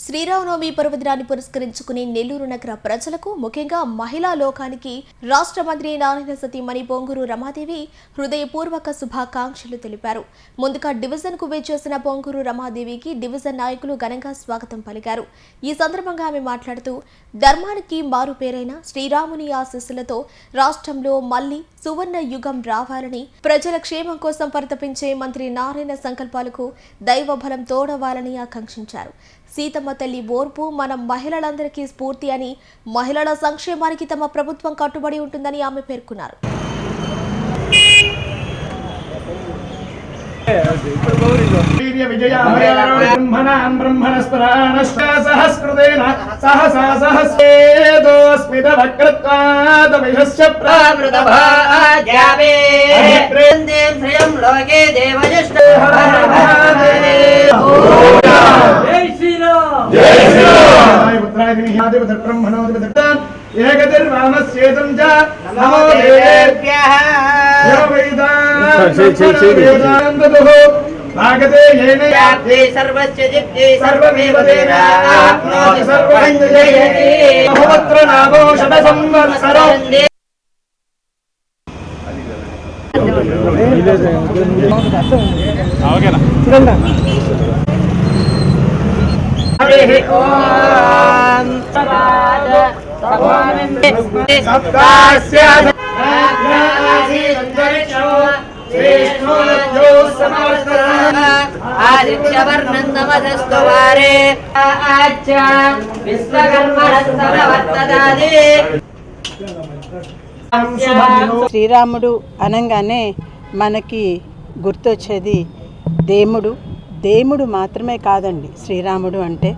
శ్రీరామనవమి పర్వదినాన్ని పురస్కరించుకుని నెల్లూరు నగర ప్రజలకు ముఖ్యంగా మహిళా లోకానికి రాష్ట్ర మంత్రి నారాయణ సతీమణి పొంగూరు రమాదేవి హృదయపూర్వక శుభాకాంక్షలు తెలిపారు. ముందుగా డివిజన్ కు వేచేసిన పొంగూరు రమాదేవికి డివిజన్ నాయకులు ఘనంగా స్వాగతం పలికారు. ఈ సందర్భంగా ఆమె మాట్లాడుతూ ధర్మానికి మారు పేరైన శ్రీరాముని ఆశీస్సులతో రాష్ట్రంలో మళ్లీ సువర్ణ యుగం రావాలని, ప్రజల క్షేమం కోసం పరితపించే మంత్రి నారాయణ సంకల్పాలకు దైవబలం తోడవాలని ఆకాంక్షించారు. సీతమ్మ తల్లి ఓర్పు మన మహిళలందరికీ స్ఫూర్తి అని, మహిళల సంక్షేమానికి తమ ప్రభుత్వం కట్టుబడి ఉంటుందని ఆమె పేర్కొన్నారు. भागते येन याति सर्वस्य जित्ते सर्वमेव तेन आप्नोति सर्वं जयति बहुवत्र नामो शतसंवत्सरं हरिः ओम सवाद भगवानन्दे सप्तास्य శ్రీరాముడు అనగానే మనకి గుర్తొచ్చేది దేవుడు. దేవుడు మాత్రమే కాదండి, శ్రీరాముడు అంటే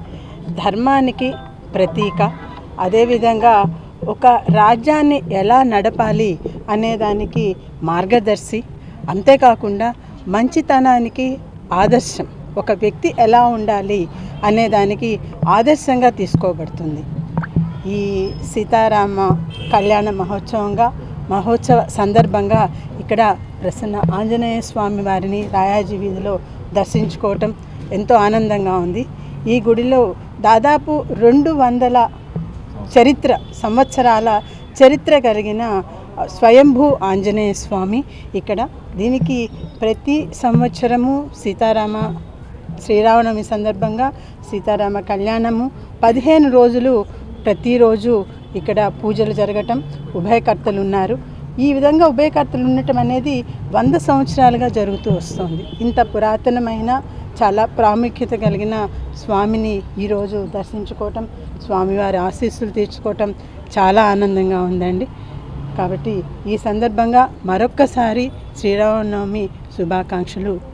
ధర్మానికి ప్రతీక. అదేవిధంగా ఒక రాజ్యాన్ని ఎలా నడపాలి అనేదానికి మార్గదర్శి. అంతేకాకుండా మంచితనానికి ఆదర్శం. ఒక వ్యక్తి ఎలా ఉండాలి అనేదానికి ఆదర్శంగా తీసుకోబడుతుంది. ఈ సీతారామ కళ్యాణ మహోత్సవ సందర్భంగా ఇక్కడ ప్రసన్న ఆంజనేయ స్వామి వారిని రాయాజీ వీధిలో దర్శించుకోవటం ఎంతో ఆనందంగా ఉంది. ఈ గుడిలో దాదాపు 200 సంవత్సరాల చరిత్ర కలిగిన స్వయంభూ ఆంజనేయ స్వామి ఇక్కడ. దీనికి ప్రతి సంవత్సరము శ్రీరామనవమి సందర్భంగా సీతారామ కళ్యాణము 15 రోజులు ప్రతిరోజు ఇక్కడ పూజలు జరగటం, ఉభయకర్తలు ఉన్నారు. ఈ విధంగా ఉభయకర్తలు ఉండటం అనేది 100 సంవత్సరాలుగా జరుగుతూ వస్తుంది. ఇంత పురాతనమైన చాలా ప్రాముఖ్యత కలిగిన స్వామిని ఈరోజు దర్శించుకోవటం, స్వామివారి ఆశీస్సులు తీర్చుకోవటం చాలా ఆనందంగా ఉందండి. కాబట్టి ఈ సందర్భంగా మరొక్కసారి శ్రీరామనవమి శుభాకాంక్షలు.